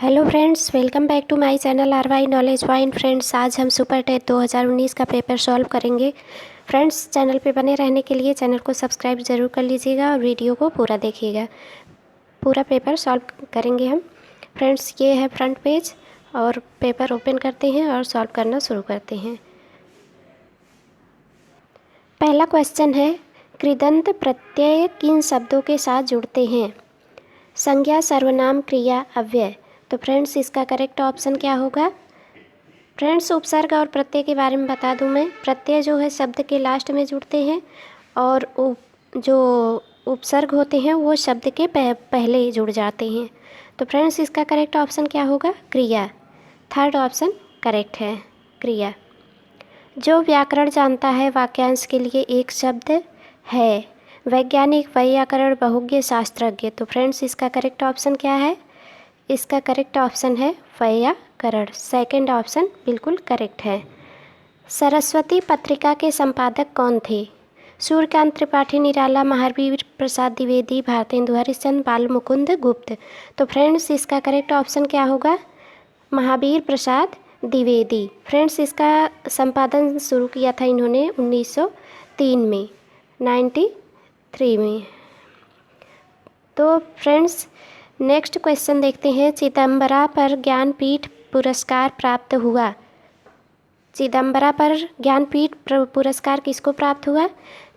Hello friends, welcome back to my channel RY knowledge point. Friends, आज हम super TET 2019 का paper solve करेंगे। Friends, channel पे बने रहने के लिए चैनल को सब्सक्राइब ज़रूर कर लीजिएगा और वीडियो को पूरा देखिएगा। पूरा पेपर सॉल्व करेंगे हम। फ्रेंड्स, ये है फ्रंट पेज और पेपर ओपन करते हैं और सॉल्व करना शुरू करते हैं। पहला क्वेश्चन है, कृदंत प्रत्यय किन शब्दों के साथ जुड़ते हैं? संज्ञा, सर्वनाम, क्रिया, अव्यय। तो फ्रेंड्स, इसका करेक्ट ऑप्शन क्या होगा? फ्रेंड्स, उपसर्ग और प्रत्यय के बारे में बता दूं मैं। प्रत्यय जो है शब्द के लास्ट में जुड़ते हैं और जो उपसर्ग होते हैं वो शब्द के पहले जुड़ जाते हैं। तो फ्रेंड्स, इसका करेक्ट ऑप्शन क्या होगा? क्रिया। थर्ड ऑप्शन करेक्ट है, क्रिया। जो व्याकरण जानता है वाक्यांश के लिए एक शब्द है। वैज्ञानिक, वैयाकरण, बहुज्ञ, शास्त्रज्ञ। तो फ्रेंड्स, इसका करेक्ट ऑप्शन क्या है? इसका करेक्ट ऑप्शन है वैयाकरण। सेकंड ऑप्शन बिल्कुल करेक्ट है। सरस्वती पत्रिका के संपादक कौन थे? सूर्यकांत त्रिपाठी निराला, महावीर प्रसाद द्विवेदी, भारतेंदु हरिश्चंद्र, बाल मुकुंद गुप्त। तो फ्रेंड्स, इसका करेक्ट ऑप्शन क्या होगा? महावीर प्रसाद द्विवेदी। फ्रेंड्स, इसका संपादन शुरू किया था इन्होंने 1903 में, 93 में। तो फ्रेंड्स, नेक्स्ट क्वेश्चन देखते हैं। चिदम्बरा पर ज्ञानपीठ पुरस्कार प्राप्त हुआ। चिदम्बरा पर ज्ञानपीठ पुरस्कार किसको प्राप्त हुआ?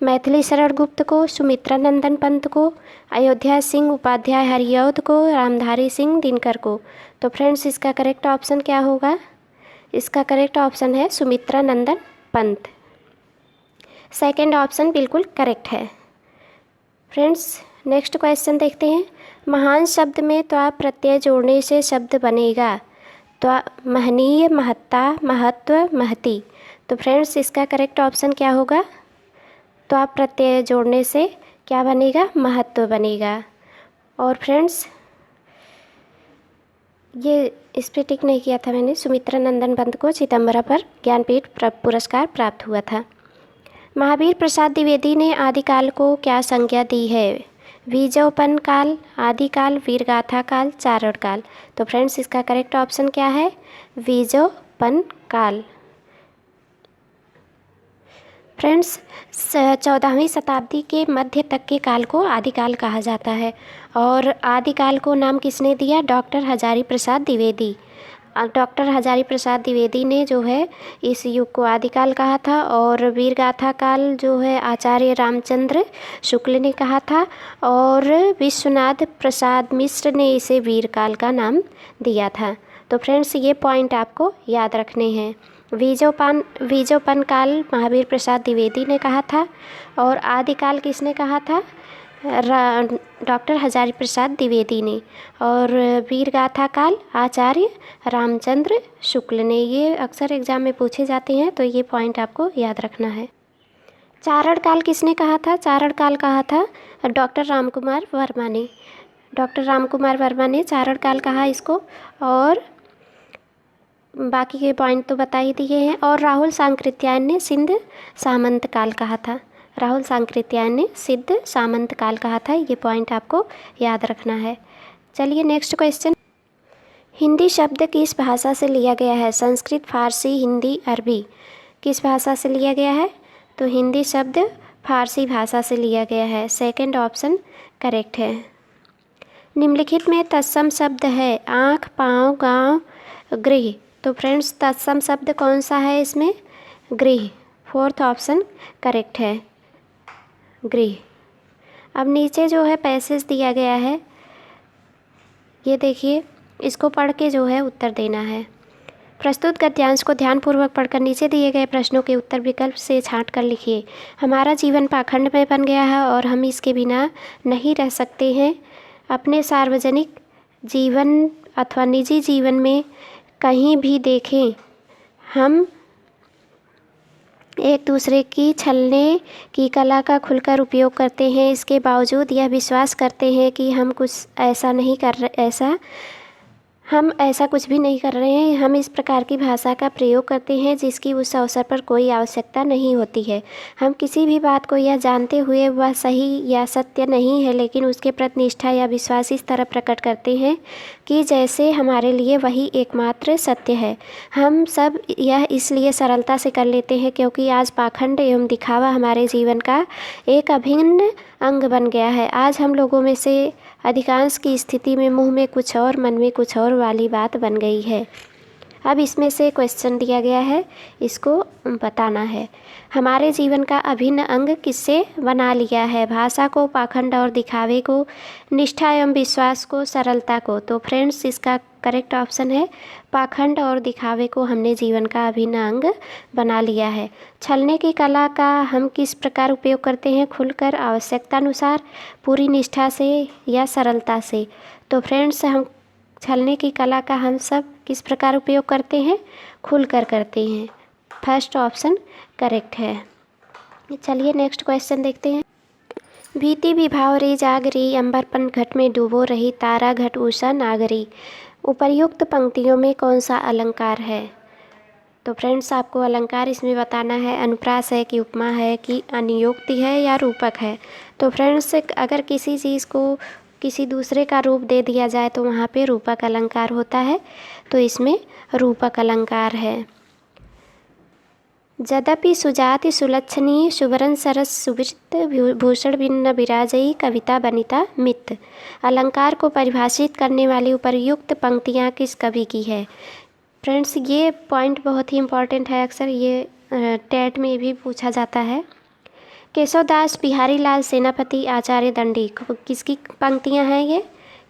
मैथिली शरण गुप्त को, सुमित्रा नंदन पंत को, अयोध्या सिंह उपाध्याय हरिऔध को, रामधारी सिंह दिनकर को। तो फ्रेंड्स, इसका करेक्ट ऑप्शन क्या होगा? इसका करेक्ट ऑप्शन है सुमित्रा नंदन पंत। सेकंड ऑप्शन बिल्कुल करेक्ट है। फ्रेंड्स, नेक्स्ट क्वेश्चन देखते हैं। महान शब्द में त्वा प्रत्यय जोड़ने से शब्द बनेगा। त्वा, महनीय, महत्ता, महत्व, महती। तो फ्रेंड्स, इसका करेक्ट ऑप्शन क्या होगा? त्वा प्रत्यय जोड़ने से क्या बनेगा? महत्व बनेगा। और फ्रेंड्स, ये इस पर टिक नहीं किया था मैंने। सुमित्रा नंदन पंत को चिदम्बरा पर ज्ञानपीठ पुरस्कार प्राप्त हुआ था। महावीर प्रसाद द्विवेदी ने आदिकाल को क्या संज्ञा दी है? बीजोपन काल, आदिकाल, वीरगाथा काल, चारण काल। तो फ्रेंड्स, इसका करेक्ट ऑप्शन क्या है? बीजोपन काल। फ्रेंड्स, 14वीं शताब्दी के मध्य तक के काल को आदिकाल कहा जाता है और आदिकाल को नाम किसने दिया? डॉक्टर हजारी प्रसाद द्विवेदी। डॉक्टर हजारी प्रसाद द्विवेदी ने जो है इस युग को आदिकाल कहा था और वीरगाथा काल जो है आचार्य रामचंद्र शुक्ल ने कहा था और विश्वनाथ प्रसाद मिश्र ने इसे वीरकाल का नाम दिया था। तो फ्रेंड्स, ये पॉइंट आपको याद रखने हैं। बीजोपन काल महावीर प्रसाद द्विवेदी ने कहा था और आदिकाल किसने कहा था? डॉक्टर हजारी प्रसाद द्विवेदी ने। और वीरगाथा काल आचार्य रामचंद्र शुक्ल ने। ये अक्सर एग्जाम में पूछे जाते हैं, तो ये पॉइंट आपको याद रखना है। चारण काल किसने कहा था? चारण काल कहा था डॉक्टर रामकुमार वर्मा ने। डॉक्टर रामकुमार वर्मा ने चारण काल कहा इसको। और बाकी के पॉइंट तो बता ही दिए हैं। और राहुल सांकृत्यायन ने सिंध सामंत काल कहा था। राहुल सांकृत्यायन ने सिद्ध सामंत काल कहा था। ये पॉइंट आपको याद रखना है। चलिए नेक्स्ट क्वेश्चन। हिंदी शब्द किस भाषा से लिया गया है? संस्कृत, फारसी, हिंदी, अरबी। किस भाषा से लिया गया है? तो हिंदी शब्द फारसी भाषा से लिया गया है। सेकंड ऑप्शन करेक्ट है। निम्नलिखित में तत्सम शब्द है? आँख, पाँव, गाँव, गृह। तो फ्रेंड्स, तत्सम शब्द कौन सा है इसमें? गृह। फोर्थ ऑप्शन करेक्ट है, गृह। अब नीचे जो है पैसेज दिया गया है, ये देखिए, इसको पढ़ के जो है उत्तर देना है। प्रस्तुत गद्यांश को ध्यानपूर्वक पढ़कर नीचे दिए गए प्रश्नों के उत्तर विकल्प से छांट कर लिखिए। हमारा जीवन पाखंड में बन गया है और हम इसके बिना नहीं रह सकते हैं। अपने सार्वजनिक जीवन अथवा निजी जीवन में कहीं भी देखें, हम एक दूसरे की छलने की कला का खुलकर उपयोग करते हैं। इसके बावजूद यह विश्वास करते हैं कि हम कुछ ऐसा नहीं कर रहे, ऐसा हम ऐसा कुछ भी नहीं कर रहे हैं। हम इस प्रकार की भाषा का प्रयोग करते हैं जिसकी उस अवसर पर कोई आवश्यकता नहीं होती है। हम किसी भी बात को यह जानते हुए वह सही या सत्य नहीं है, लेकिन उसके प्रति निष्ठा या विश्वास इस तरह प्रकट करते हैं कि जैसे हमारे लिए वही एकमात्र सत्य है। हम सब यह इसलिए सरलता से कर लेते हैं क्योंकि आज पाखंड एवं दिखावा हमारे जीवन का एक अभिन्न अंग बन गया है। आज हम लोगों में से अधिकांश की स्थिति में मुंह में कुछ और मन में कुछ और वाली बात बन गई है। अब इसमें से क्वेश्चन दिया गया है, इसको बताना है। हमारे जीवन का अभिन्न अंग किससे बना लिया है? भाषा को, पाखंड और दिखावे को, निष्ठा एवं विश्वास को, सरलता को। तो फ्रेंड्स, इसका करेक्ट ऑप्शन है पाखंड और दिखावे को हमने जीवन का अभिन्न अंग बना लिया है। छलने की कला का हम किस प्रकार उपयोग करते हैं? खुलकर, आवश्यकता अनुसार, पूरी निष्ठा से या सरलता से। तो फ्रेंड्स, हम छलने की कला का हम सब किस प्रकार उपयोग करते हैं? खुलकर करते हैं। फर्स्ट ऑप्शन करेक्ट है। चलिए नेक्स्ट क्वेश्चन देखते हैं। भीति विभाव रे जागरी, अंबरपन घट में डूबो रही, तारा घट उषा नागरी। उपर्युक्त पंक्तियों में कौन सा अलंकार है? तो फ्रेंड्स, आपको अलंकार इसमें बताना है। अनुप्रास है कि उपमा है कि अनुयोक्ति है या रूपक है। तो फ्रेंड्स, अगर किसी चीज़ को किसी दूसरे का रूप दे दिया जाए तो वहाँ पे रूपक अलंकार होता है। तो इसमें रूपक अलंकार है। यद्यपि सुजाति सुलक्षणी, सुवरन सरस सुवृत, भूषण भिन्न विराजयी, कविता बनिता मित। अलंकार को परिभाषित करने वाली उपर्युक्त पंक्तियाँ किस कवि की है? फ्रेंड्स, ये पॉइंट बहुत ही इम्पॉर्टेंट है। अक्सर ये टेट में भी पूछा जाता है। केशवदास, बिहारी लाल सेनापति, आचार्य दंडी, किसकी पंक्तियां हैं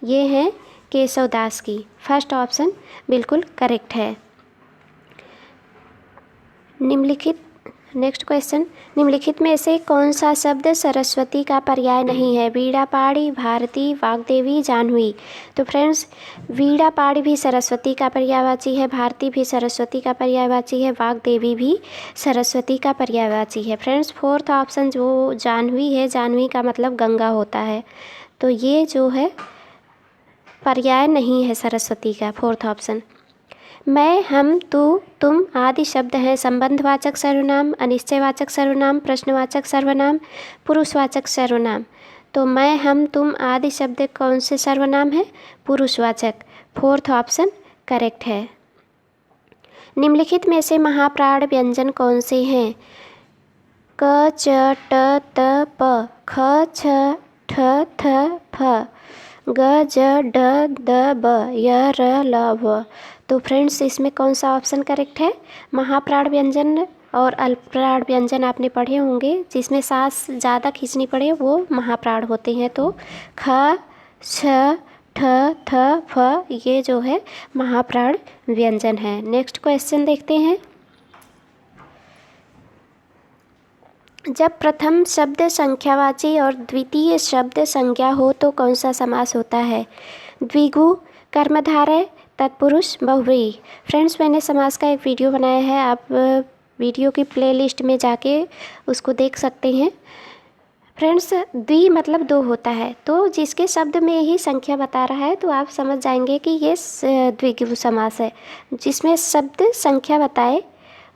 ये हैं केशवदास की। फर्स्ट ऑप्शन बिल्कुल करेक्ट है। निम्नलिखित नेक्स्ट क्वेश्चन, निम्नलिखित में से कौन सा शब्द सरस्वती का पर्याय नहीं है? वीणा पाणी, भारती, वाग्देवी, जाह्नवी। तो फ्रेंड्स, वीणा पाणी भी सरस्वती का पर्यायवाची है, भारती भी सरस्वती का पर्यायवाची है, वाग्देवी भी सरस्वती का पर्यायवाची है। फ्रेंड्स, फोर्थ ऑप्शन जो जाह्नवी है, जाह्नवी का मतलब गंगा होता है। तो ये जो है पर्याय नहीं है सरस्वती का, फोर्थ ऑप्शन। मैं, हम, तू, तुम आदि शब्द हैं संबंधवाचक सर्वनाम, अनिश्चयवाचक सर्वनाम, प्रश्नवाचक सर्वनाम, पुरुषवाचक सर्वनाम। तो मैं, हम, तुम आदि शब्द कौन से सर्वनाम है? पुरुषवाचक। फोर्थ ऑप्शन करेक्ट है। निम्नलिखित में से महाप्राण व्यंजन कौन से हैं? क, च, ट, त, प, ख, छ, ठ, थ, फ, ग, ज, ड, द, ब, य, र, ल, व। तो फ्रेंड्स, इसमें कौन सा ऑप्शन करेक्ट है? महाप्राण व्यंजन और अल्पप्राण व्यंजन आपने पढ़े होंगे, जिसमें सांस ज़्यादा खींचनी पड़े वो महाप्राण होते हैं। तो ख, छ, ठ, थ, फ ये जो है महाप्राण व्यंजन है। नेक्स्ट क्वेश्चन देखते हैं। जब प्रथम शब्द संख्यावाची और द्वितीय शब्द संज्ञा हो तो कौन सा समास होता है? द्विगु, कर्मधारय, तत्पुरुष, बहुव्रीहि। फ्रेंड्स, मैंने समास का एक वीडियो बनाया है, आप वीडियो की प्लेलिस्ट में जाके उसको देख सकते हैं। फ्रेंड्स, द्वि मतलब दो होता है, तो जिसके शब्द में ही संख्या बता रहा है तो आप समझ जाएंगे कि ये द्विगु समास है। जिसमें शब्द संख्या बताए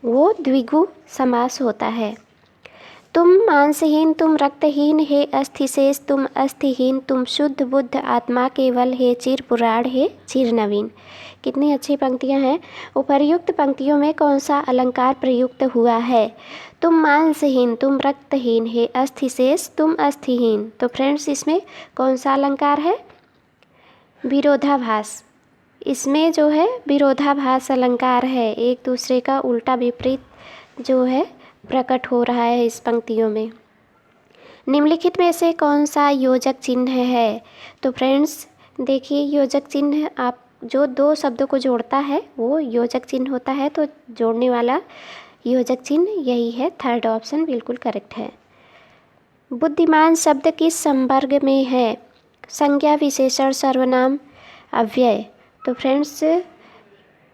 वो द्विगु समास होता है। तुम मांसहीन, तुम रक्तहीन, हे अस्थिशेष, तुम अस्थिहीन, तुम शुद्ध बुद्ध आत्मा केवल, हे चिर पुराण, हे चिर नवीन। कितनी अच्छी पंक्तियां हैं। उपर्युक्त पंक्तियों में कौन सा अलंकार प्रयुक्त हुआ है? तुम मांसहीन, तुम रक्तहीन, हे अस्थिशेष, तुम अस्थिहीन। तो फ्रेंड्स, इसमें कौन सा अलंकार है? विरोधाभास। इसमें जो है विरोधाभास अलंकार है, एक दूसरे का उल्टा विपरीत जो है प्रकट हो रहा है इस पंक्तियों में। निम्नलिखित में से कौन सा योजक चिन्ह है? तो फ्रेंड्स देखिए, योजक चिन्ह आप जो दो शब्दों को जोड़ता है वो योजक चिन्ह होता है। तो जोड़ने वाला योजक चिन्ह यही है। थर्ड ऑप्शन बिल्कुल करेक्ट है। बुद्धिमान शब्द किस संवर्ग में है? संज्ञा, विशेषण, सर्वनाम, अव्यय। तो फ्रेंड्स,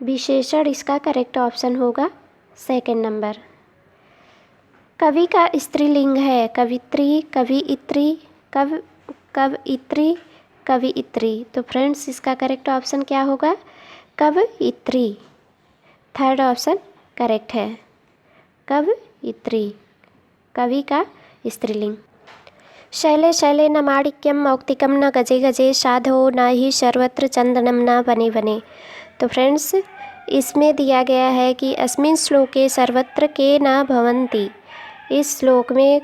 विशेषण इसका करेक्ट ऑप्शन होगा, सेकंड नंबर। कवि का स्त्रीलिंग है? कवित्री, कविइत्री, कवइत्री, कवियत्री। तो फ्रेंड्स इसका करेक्ट ऑप्शन क्या होगा? कवियत्री। थर्ड ऑप्शन करेक्ट है, कवियत्री, कवि का स्त्रीलिंग। शैले शैले न माणिक्यम मौक्तिकम न गजे गजे साधो न ही सर्वत्र चंदनम न बने बने। तो फ्रेंड्स इसमें दिया गया है कि अस्मिन् श्लोके सर्वत्र के न भवन्ति। इस श्लोक में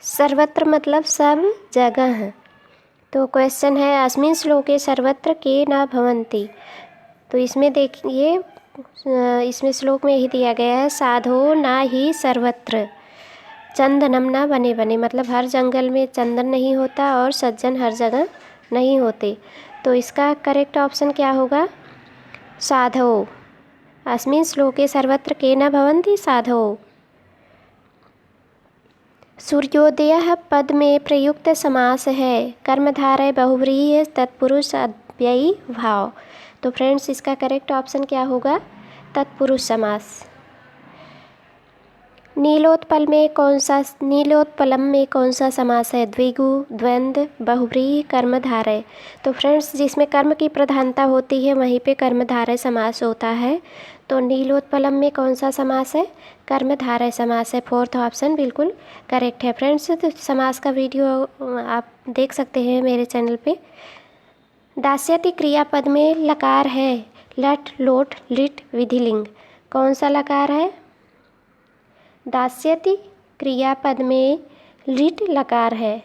सर्वत्र मतलब सब जगह। तो क्वेश्चन है अस्मिन् श्लोके सर्वत्र के न भवन्ति। तो इसमें देखिए इसमें श्लोक में ही दिया गया है साधो न ही सर्वत्र चंदनम न बने बने, मतलब हर जंगल में चंदन नहीं होता और सज्जन हर जगह नहीं होते। तो इसका करेक्ट ऑप्शन क्या होगा? साधो। अस्मिन् श्लोके सर्वत्र के न भवन्ति साधो। सूर्योदयः पद में प्रयुक्त समास है, कर्मधारय बहुव्रीहि तत्पुरुष अव्ययी भाव। तो फ्रेंड्स इसका करेक्ट ऑप्शन क्या होगा? तत्पुरुष समास। नीलोत्पलम में कौन सा समास है? द्विगु, द्वंद्व, बहुव्रीहि, कर्मधारय। तो फ्रेंड्स जिसमें कर्म की प्रधानता होती है वहीं पे कर्मधारय समास होता है। तो नीलोत्पलम में कौन सा समास है? कर्मधारय समास है। फोर्थ ऑप्शन बिल्कुल करेक्ट है। फ्रेंड्स तो समास का वीडियो आप देख सकते हैं मेरे चैनल पे। दास्यति क्रियापद में लकार है, लट, लोट, लिट, विधिलिंग। कौन सा लकार है? दास्यति क्रियापद में लिट लकार है,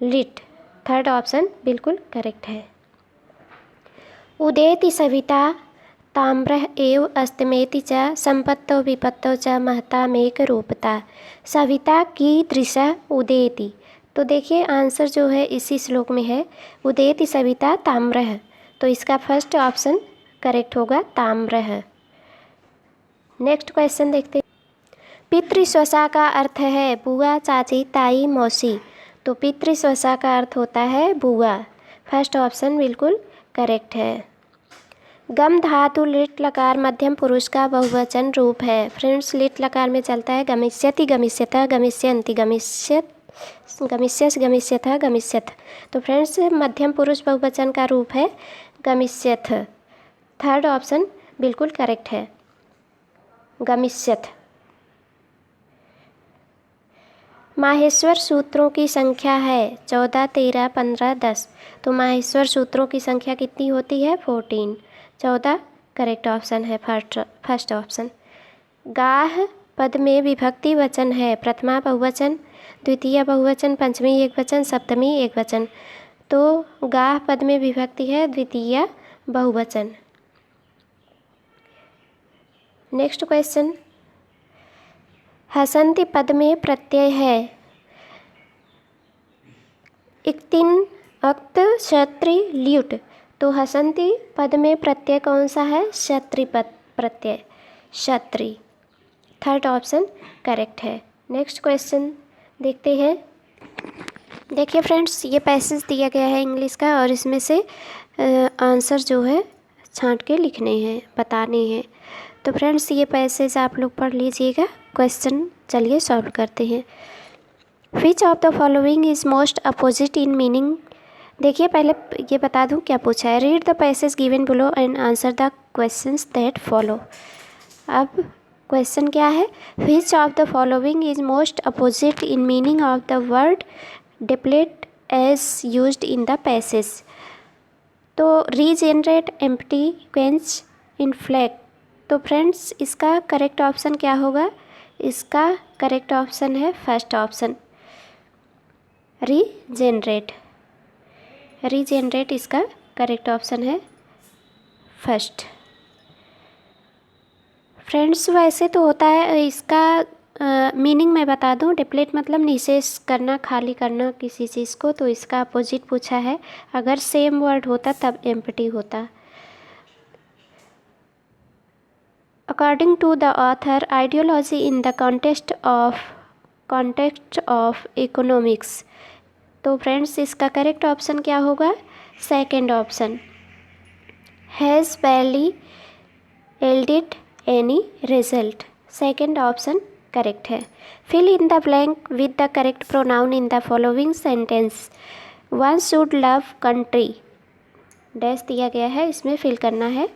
लिट। थर्ड ऑप्शन बिल्कुल करेक्ट है। उदेति सविता ताम्रः एव अस्तमेति च संपत्तौ विपत्तौ च महतामेक रूपता। सविता की दृशा उदेति। तो देखिए आंसर जो है इसी श्लोक में है, उदेति सविता ताम्रः। तो इसका फर्स्ट ऑप्शन करेक्ट होगा, ताम्रः। नेक्स्ट क्वेश्चन देखते हैं। पितृस्वशा का अर्थ है बुआ, चाची, ताई, मौसी। तो पितृस्वशा का अर्थ होता है बुआ। फर्स्ट ऑप्शन बिल्कुल करेक्ट है। गम धातु लिट लकार मध्यम पुरुष का बहुवचन रूप है। फ्रेंड्स लिट लकार में चलता है गमिष्यति, गमिष्यतः, गमिष्यन्ति, गमिष्यत, गमिष्यस, गमिष्यथः, गमिष्यथ। तो फ्रेंड्स मध्यम पुरुष बहुवचन का रूप है गमिष्यथ। थर्ड ऑप्शन बिल्कुल करेक्ट है, गमिष्यथ। माहेश्वर सूत्रों की संख्या है 14, 13, 15, 10। तो माहेश्वर सूत्रों की संख्या कितनी होती है? 14। 14 करेक्ट ऑप्शन है, फर्स्ट ऑप्शन। गाह पद में विभक्ति वचन है, प्रथमा बहुवचन, द्वितीय बहुवचन, पंचमी एकवचन, सप्तमी एकवचन। तो गाह पद में विभक्ति है द्वितीय बहुवचन। Next question. हसन्ति पद में प्रत्यय है इक्तिन, अक्त, क्षत्रि, ल्युट। तो हसन्ति पद में प्रत्यय कौन सा है? क्षत्रि पद प्रत्यय, क्षत्रि। थर्ड ऑप्शन करेक्ट है। नेक्स्ट क्वेश्चन देखते हैं। देखिए फ्रेंड्स ये पैसेज दिया गया है इंग्लिश का और इसमें से आंसर जो है छांट के लिखने हैं, बताने हैं। तो फ्रेंड्स ये पैसेज आप लोग पढ़ लीजिएगा। क्वेश्चन चलिए सॉल्व करते हैं। Which of the following is most opposite in meaning. देखिए पहले ये बता दूं क्या पूछा है। Read the passage given below and answer the questions that follow. अब क्वेश्चन क्या है? Which of the following is most opposite in meaning of the word deplete as used in the passage. तो रीजेनरेट, एम्प्टी, क्वेंच, इन्फ्लेक्ट। तो friends इसका correct option क्या होगा? इसका correct option है फर्स्ट ऑप्शन, रीजेनरेट। रीजेनरेट इसका correct option है first. Friends वैसे तो होता है इसका मीनिंग मैं बता दूं, डिप्लेट मतलब निशेष करना, खाली करना किसी चीज़ को। तो इसका अपोजिट पूछा है। अगर सेम वर्ड होता तब एम्प्टी होता। According to the author, ideology in the context of economics। तो फ्रेंड्स इसका करेक्ट ऑप्शन क्या होगा? Second option, has barely yielded any result। Second option correct है। Fill in the blank with the correct pronoun in the following sentence. One should love country, dash दिया गया है, इसमें fill करना है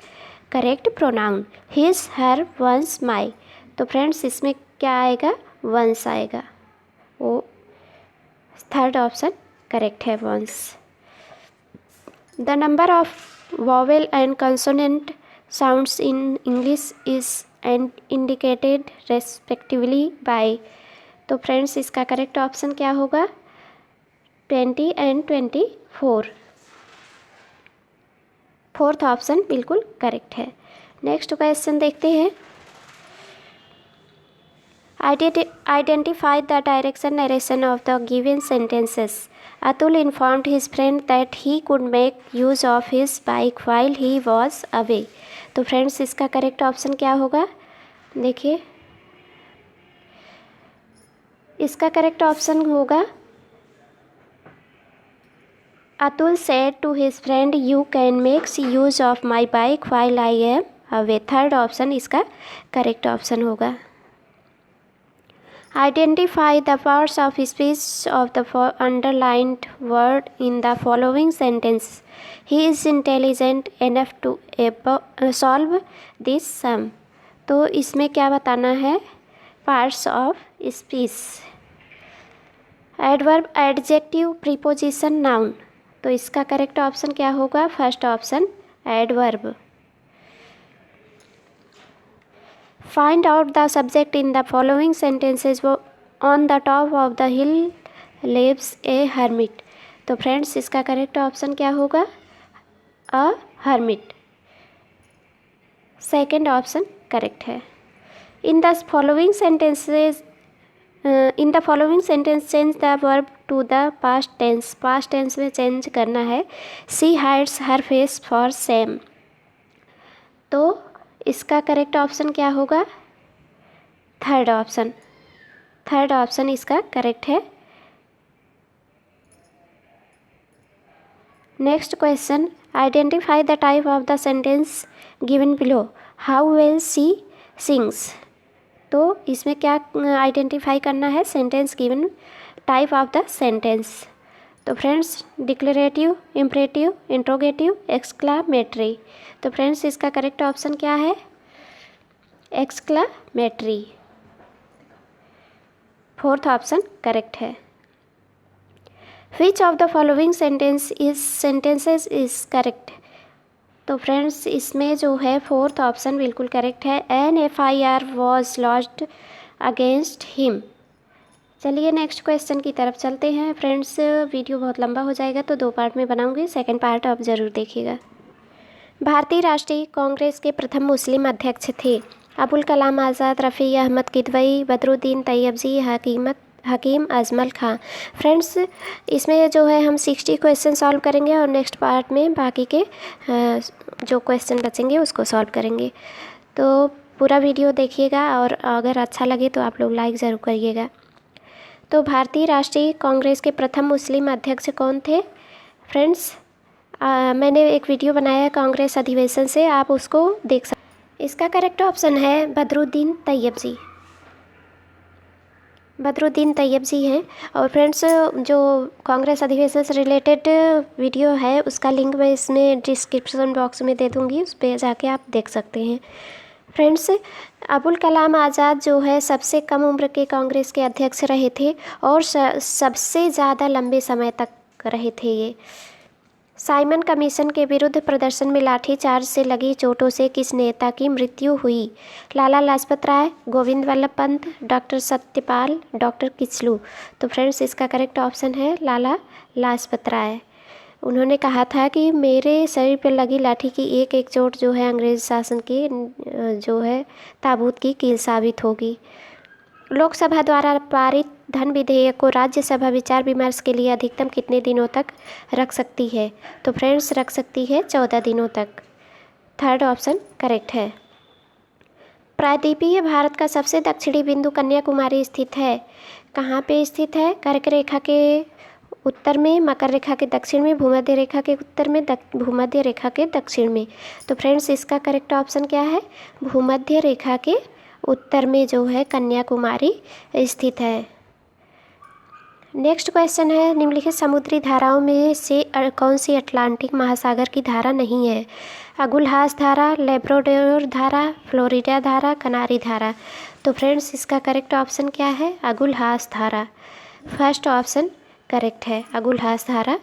correct pronoun. His, her, ones, my. तो friends इसमें क्या आएगा, वंस आएगा, वो थर्ड ऑप्शन करेक्ट है, ones. The number of vowel and consonant sounds in English is and indicated respectively by. तो फ्रेंड्स इसका करेक्ट ऑप्शन क्या होगा, 20 एंड 24, फोर्थ ऑप्शन बिल्कुल करेक्ट है। नेक्स्ट क्वेश्चन देखते हैं। Identify the direction narration of the given sentences. Atul informed his friend that he could make use of his bike while he was away. तो friends इसका correct option क्या होगा, देखिए इसका करेक्ट ऑप्शन होगा Atul said to his friend, you can make use of my bike while I am away। Third option इसका correct option होगा। Identify the parts of speech of the underlined word in the following sentence. He is intelligent enough to solve this sum. तो इसमें क्या बताना है, parts of speech, adverb, adjective, preposition, noun. तो इसका correct option क्या होगा, first option adverb. Find out the subject in the following sentences. On the top of the hill lives a hermit. तो फ्रेंड्स इसका करेक्ट ऑप्शन क्या होगा, a hermit, second option correct है। In the following sentences change the verb to the past tense. Past tense में change करना है। She hides her face for shame. तो इसका करेक्ट ऑप्शन क्या होगा, थर्ड ऑप्शन, थर्ड ऑप्शन इसका correct है। Next question, identify the type of the sentence given below. How well she sings. तो इसमें क्या आइडेंटिफाई करना है, sentence given, type of the sentence. तो friends declarative, imperative, interrogative, exclamatory. तो friends इसका करेक्ट ऑप्शन क्या है, एक्सक्लामेटरी, फोर्थ ऑप्शन करेक्ट है। Which of the following sentences is correct. तो फ्रेंड्स इसमें जो है फोर्थ ऑप्शन बिल्कुल करेक्ट है। An FIR was launched against him. चलिए नेक्स्ट क्वेश्चन की तरफ चलते हैं। फ्रेंड्स वीडियो बहुत लंबा हो जाएगा तो दो पार्ट में बनाऊंगी, सेकंड पार्ट आप ज़रूर देखिएगा। भारतीय राष्ट्रीय कांग्रेस के प्रथम मुस्लिम अध्यक्ष थे अबुल कलाम आज़ाद, रफ़ी अहमद किदवई, बदरुद्दीन तैयबजी, हकीम अजमल खां। फ्रेंड्स इसमें जो है हम 60 क्वेश्चन सॉल्व करेंगे और नेक्स्ट पार्ट में बाकी के जो क्वेश्चन बचेंगे उसको सॉल्व करेंगे। तो पूरा वीडियो देखिएगा और अगर अच्छा लगे तो आप लोग लाइक ज़रूर करिएगा। तो भारतीय राष्ट्रीय कांग्रेस के प्रथम मुस्लिम अध्यक्ष कौन थे फ्रेंड्स, मैंने एक वीडियो बनाया है कांग्रेस अधिवेशन से, आप उसको देख सकते। इसका करेक्ट ऑप्शन है बदरुद्दीन तैयबजी, बदरुद्दीन तैयबजी हैं। और फ्रेंड्स जो कांग्रेस अधिवेशन से रिलेटेड वीडियो है उसका लिंक मैं इसमें डिस्क्रिप्शन बॉक्स में दे दूँगी, उस पर जाके आप देख सकते हैं। फ्रेंड्स अबुल कलाम आज़ाद जो है सबसे कम उम्र के कांग्रेस के अध्यक्ष रहे थे और सबसे ज़्यादा लंबे समय तक रहे थे ये। साइमन कमीशन के विरुद्ध प्रदर्शन में लाठीचार्ज से लगी चोटों से किस नेता की मृत्यु हुई। Lala Lajpat Rai, Govind Vallabh Pant, doctor Satyapal, doctor Kitchlu. तो फ्रेंड्स इसका करेक्ट ऑप्शन है लाला लाजपत राय। उन्होंने कहा था कि मेरे शरीर पर लगी लाठी की एक एक चोट जो है अंग्रेज़ शासन की जो है ताबूत की कील साबित होगी। लोकसभा द्वारा पारित धन विधेयक को राज्यसभा विचार विमर्श के लिए अधिकतम कितने दिनों तक रख सकती है। तो फ्रेंड्स रख सकती है 14 दिनों तक, थर्ड ऑप्शन करेक्ट है। प्रायद्वीपीय भारत का सबसे दक्षिणी बिंदु कन्याकुमारी स्थित है। कहाँ पे स्थित है, कर्क रेखा के उत्तर में, मकर रेखा के दक्षिण में, भूमध्य रेखा के उत्तर में, भूमध्य रेखा के दक्षिण में। तो फ्रेंड्स इसका करेक्ट ऑप्शन क्या है, भूमध्य रेखा के उत्तर में जो है कन्याकुमारी स्थित है। नेक्स्ट क्वेश्चन है, निम्नलिखित समुद्री धाराओं में से कौन सी अटलांटिक महासागर की धारा नहीं है? अगुलहास धारा, लेब्राडोर धारा, फ्लोरिडा धारा, कनारी धारा। तो फ्रेंड्स इसका करेक्ट ऑप्शन क्या है? अगुलहास धारा। फर्स्ट ऑप्शन करेक्ट है, अगुलहास धारा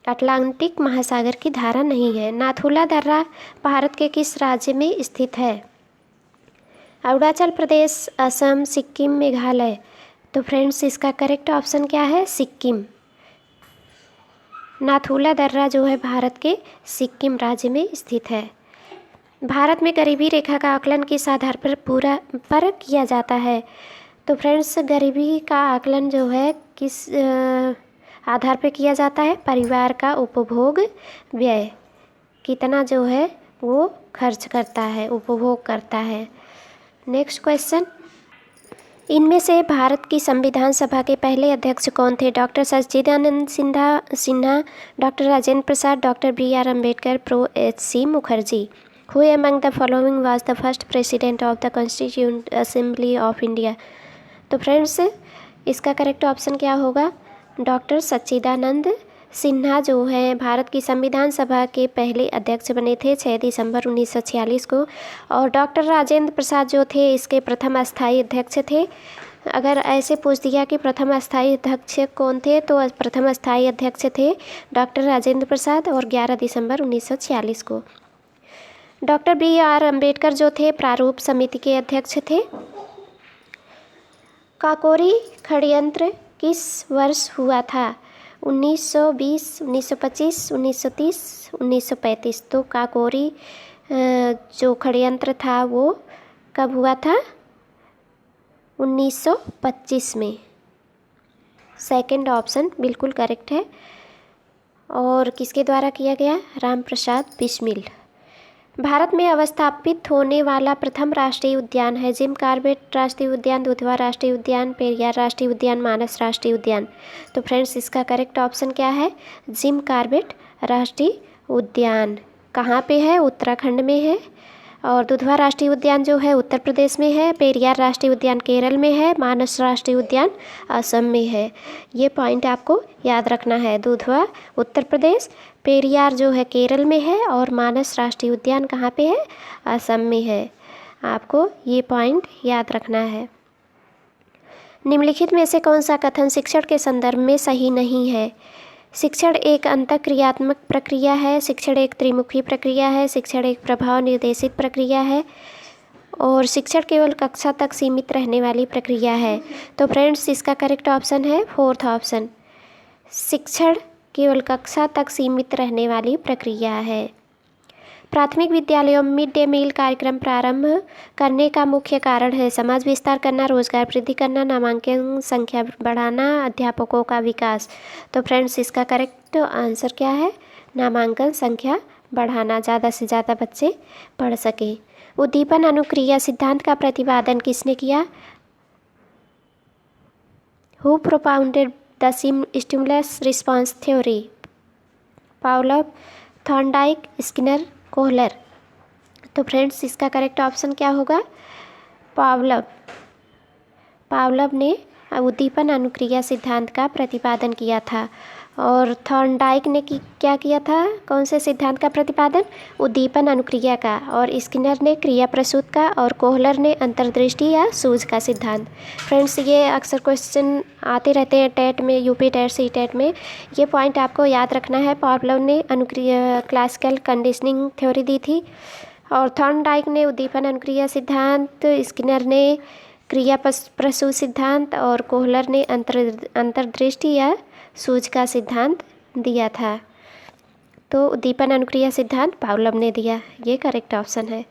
अटलांटिक महासागर की धारा नहीं है। नाथुला दर्रा भारत के किस राज्य में स्थित है? अरुणाचल प्रदेश, असम, सिक्किम, मेघालय। तो फ्रेंड्स इसका करेक्ट ऑप्शन क्या है? सिक्किम। नाथुला दर्रा जो है भारत के सिक्किम राज्य में स्थित है। भारत में गरीबी रेखा का आकलन किस आधार पर किया जाता है? तो फ्रेंड्स गरीबी का आकलन जो है किस आधार पर किया जाता है? परिवार का उपभोग व्यय, कितना जो है वो खर्च करता है, उपभोग करता है। नेक्स्ट क्वेश्चन, इनमें से भारत की संविधान सभा के पहले अध्यक्ष कौन थे? Doctor Sachchidanand Sinha, doctor Rajendra Prasad, doctor B.R. Ambedkar, pro H.C. Mukherjee. Who among the following was the first president of the constituent assembly of India? तो फ्रेंड्स इसका करेक्ट ऑप्शन क्या होगा? डॉक्टर सच्चिदानंद सिन्हा जो है भारत की संविधान सभा के पहले अध्यक्ष बने थे 6 दिसंबर 1946 को। और डॉक्टर राजेंद्र प्रसाद जो थे इसके प्रथम अस्थायी अध्यक्ष थे। अगर ऐसे पूछ दिया कि प्रथम अस्थायी अध्यक्ष कौन थे, तो प्रथम अस्थायी अध्यक्ष थे डॉक्टर राजेंद्र प्रसाद और 11 दिसंबर 1946 को। Doctor B.R. अम्बेडकर जो थे प्रारूप समिति के अध्यक्ष थे। काकोरी षड्यंत्र किस वर्ष हुआ था? 1920, 1925, 1930, 1935। तो काकोरी जो षड्यंत्र था वो कब हुआ था? 1925 में। सेकंड ऑप्शन बिल्कुल करेक्ट है। और किसके द्वारा किया गया? राम प्रसाद बिस्मिल। भारत में अवस्थापित होने वाला प्रथम राष्ट्रीय उद्यान है? जिम कॉर्बेट राष्ट्रीय उद्यान, दुधवा राष्ट्रीय उद्यान, पेरियार राष्ट्रीय उद्यान, मानस राष्ट्रीय उद्यान। तो फ्रेंड्स इसका करेक्ट ऑप्शन क्या है? जिम कॉर्बेट राष्ट्रीय उद्यान। कहाँ पे है? उत्तराखंड में है। और दुधवा राष्ट्रीय उद्यान जो है उत्तर प्रदेश में है, पेरियार राष्ट्रीय उद्यान केरल में है, मानस राष्ट्रीय उद्यान असम में है। ये पॉइंट आपको याद रखना है। दुधवा उत्तर प्रदेश, पेरियार जो है केरल में है और मानस राष्ट्रीय उद्यान कहाँ पे है? असम में है। आपको ये पॉइंट याद रखना है। निम्नलिखित में से कौन सा कथन शिक्षण के संदर्भ में सही नहीं है? शिक्षण एक अंतःक्रियात्मक प्रक्रिया है, शिक्षण एक त्रिमुखी प्रक्रिया है, शिक्षण एक प्रभाव निर्देशित प्रक्रिया है और शिक्षण केवल कक्षा तक सीमित रहने वाली प्रक्रिया है। तो फ्रेंड्स इसका करेक्ट ऑप्शन है फोर्थ ऑप्शन, शिक्षण केवल कक्षा तक सीमित रहने वाली प्रक्रिया है। प्राथमिक विद्यालयों में मिड डे मील कार्यक्रम प्रारंभ करने का मुख्य कारण है समाज विस्तार करना, रोजगार वृद्धि करना, नामांकन संख्या बढ़ाना, अध्यापकों का विकास। तो फ्रेंड्स इसका करेक्ट आंसर क्या है? नामांकन संख्या बढ़ाना, ज़्यादा से ज़्यादा बच्चे पढ़ सकें। उद्दीपन अनुक्रिया सिद्धांत का प्रतिपादन किसने किया? Who propounded the stimulus response theory? Pavlov, Thorndike, Skinner, Kohler. तो फ्रेंड्स इसका करेक्ट ऑप्शन क्या होगा? पावलोव। पावलोव ने उद्दीपन अनुक्रिया सिद्धांत का प्रतिपादन किया था। और थॉर्नडाइक ने क्या किया था? कौन से सिद्धांत का प्रतिपादन? उद्दीपन अनुक्रिया का। और स्किनर ने क्रिया प्रसूत का और कोहलर ने अंतर्दृष्टि या सूझ का सिद्धांत। फ्रेंड्स ये अक्सर क्वेश्चन आते रहते हैं टेट में, यूपी टेट, सी टेट में। ये पॉइंट आपको याद रखना है। पावलोव ने अनुक्रिया क्लासिकल कंडीशनिंग थ्योरी दी थी और थॉर्नडाइक ने उद्दीपन अनुक्रिया सिद्धांत, स्किनर ने क्रिया प्रसूत सिद्धांत और कोहलर ने अंतर्दृष्टि या सूझ का सिद्धांत दिया था। तो उद्दीपन अनुक्रिया सिद्धांत पावलोव ने दिया, ये करेक्ट ऑप्शन है।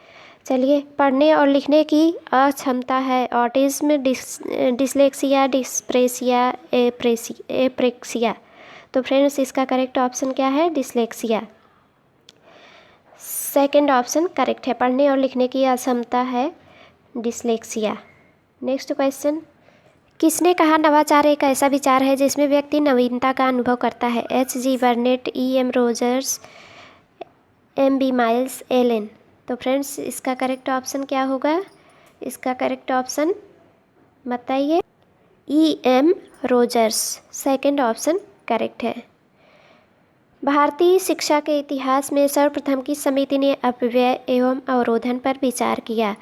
चलिए, पढ़ने और लिखने की अक्षमता है ऑटिज्म, डिसलेक्सिया, डिस्प्रेसिया, एप्रेक्सिया। तो फ्रेंड्स इसका करेक्ट ऑप्शन क्या है? डिसलेक्सिया। सेकंड ऑप्शन करेक्ट है, पढ़ने और लिखने की अक्षमता है डिसलेक्सिया। नेक्स्ट क्वेश्चन, किसने कहा नवाचार एक ऐसा विचार है जिसमें व्यक्ति नवीनता का अनुभव करता है? H.G. Burnett, E.M. Rogers, M.B. Miles, Allen. तो फ्रेंड्स इसका करेक्ट ऑप्शन क्या होगा? इसका करेक्ट ऑप्शन बताइए। E.M. Rogers, second option correct है। भारतीय शिक्षा के इतिहास में सर्वप्रथम किस समिति ने अपव्यय एवं अवरोधन पर विचार किया?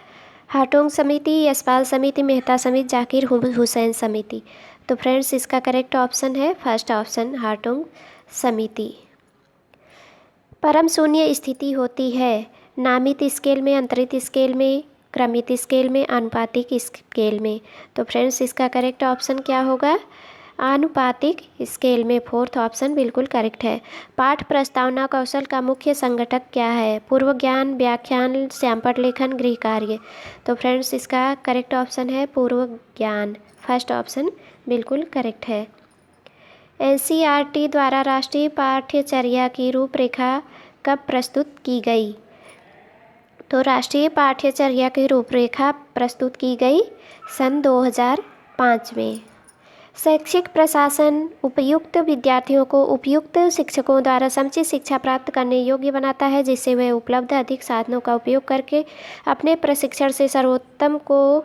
हार्टोग समिति, यशपाल समिति, मेहता समिति, जाकिर हुसैन समिति। तो फ्रेंड्स इसका करेक्ट ऑप्शन है फर्स्ट ऑप्शन, हार्टोग समिति। परम शून्य स्थिति होती है नामित स्केल में, अंतरित स्केल में, क्रमित स्केल में, आनुपातिक स्केल में। तो फ्रेंड्स इसका करेक्ट ऑप्शन क्या होगा? आनुपातिक स्केल में, फोर्थ ऑप्शन बिल्कुल करेक्ट है। पाठ प्रस्तावना कौशल का मुख्य संगठक क्या है? पूर्व ज्ञान, व्याख्यान, श्यामपट लेखन, गृह कार्य। तो फ्रेंड्स इसका करेक्ट ऑप्शन है पूर्व ज्ञान, फर्स्ट ऑप्शन बिल्कुल करेक्ट है। NCERT द्वारा राष्ट्रीय पाठ्यचर्या की रूपरेखा कब प्रस्तुत की गई? तो राष्ट्रीय पाठ्यचर्या की रूपरेखा प्रस्तुत की गई सन 2005 में। शैक्षिक प्रशासन उपयुक्त विद्यार्थियों को उपयुक्त शिक्षकों द्वारा समुचित शिक्षा प्राप्त करने योग्य बनाता है, जिससे वे उपलब्ध अधिक साधनों का उपयोग करके अपने प्रशिक्षण से सर्वोत्तम को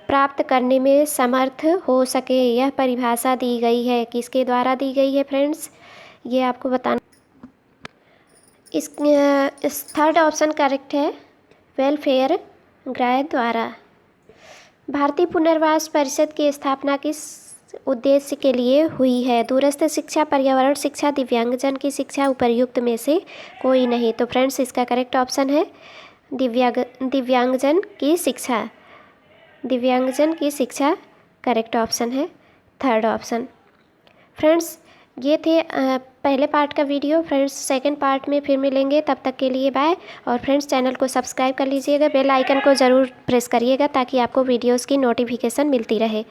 प्राप्त करने में समर्थ हो सके। यह परिभाषा दी गई है, किसके द्वारा दी गई है फ्रेंड्स? ये आपको बताना। इस थर्ड ऑप्शन करेक्ट है, वेलफेयर ग्राय द्वारा। भारतीय पुनर्वास परिषद की स्थापना किस उद्देश्य के लिए हुई है? दूरस्थ शिक्षा, पर्यावरण शिक्षा, दिव्यांगजन की शिक्षा, उपर्युक्त में से कोई नहीं। तो फ्रेंड्स इसका करेक्ट ऑप्शन है दिव्यांगजन की शिक्षा, दिव्यांगजन की शिक्षा करेक्ट ऑप्शन है, थर्ड ऑप्शन। फ्रेंड्स ये थे पहले पार्ट का वीडियो। फ्रेंड्स सेकंड पार्ट में फिर मिलेंगे, तब तक के लिए बाय। और फ्रेंड्स चैनल को सब्सक्राइब कर लीजिएगा, बेल आइकन को ज़रूर प्रेस करिएगा ताकि आपको वीडियोस की नोटिफिकेशन मिलती रहे।